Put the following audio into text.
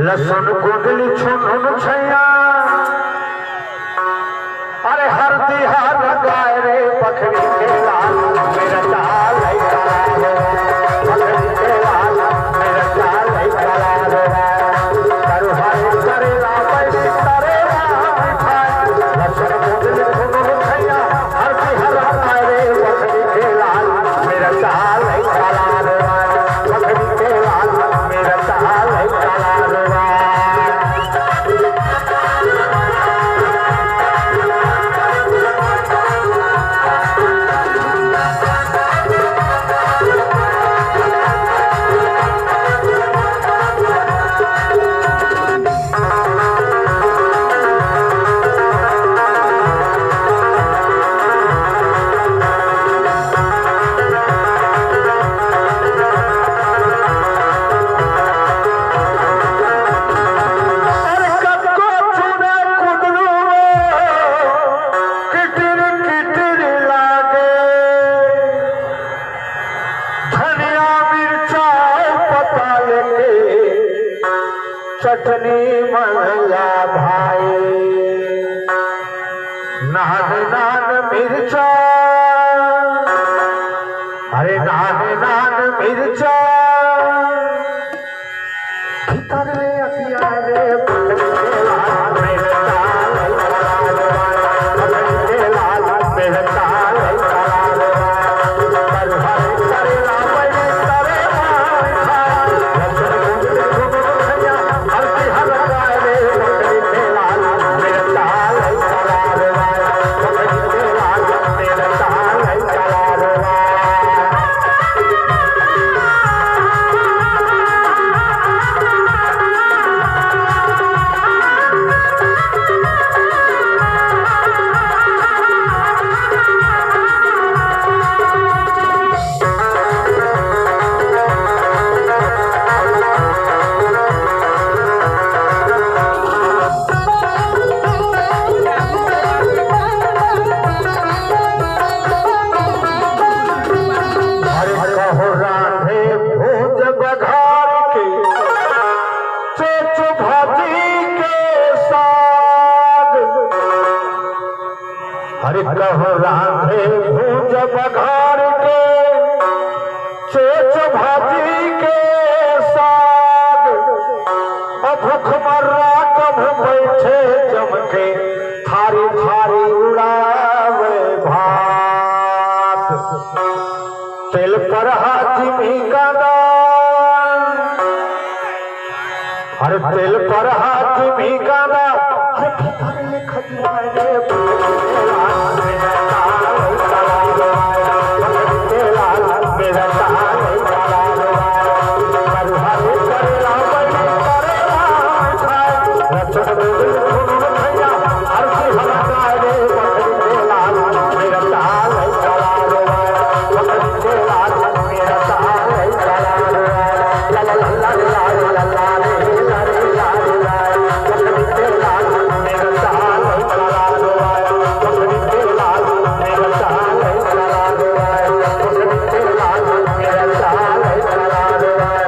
लसन कुंडली छुन छैया अरे हर तिहार गाय रे पखड़ी के लाल मेरा चाल है काला पखड़ी के लाल मेरा चाल है काला करू हरे करे ला बैठे करे लसन कुंडली छुन छैया हर तिहार गाय रे पखड़ी के लाल मेरा चाल है काला पखड़ी के लाल मेरा चाल है काला चटनी मनला भाई नान नान मिर्चा अरे नान नान मिर्चा भीतर रे अखिया रे पकड़ी के लाल मेरे चाल पकड़ी के लाल मेरे चाल हरे कहो राधे भूज बघार के चोच भाजी के साग भूख मर्रा कभ बैठे जमके थारी थारी उड़ावे भात तेल पर हाजिमी का दान हर तेल पर हाजिमी का दान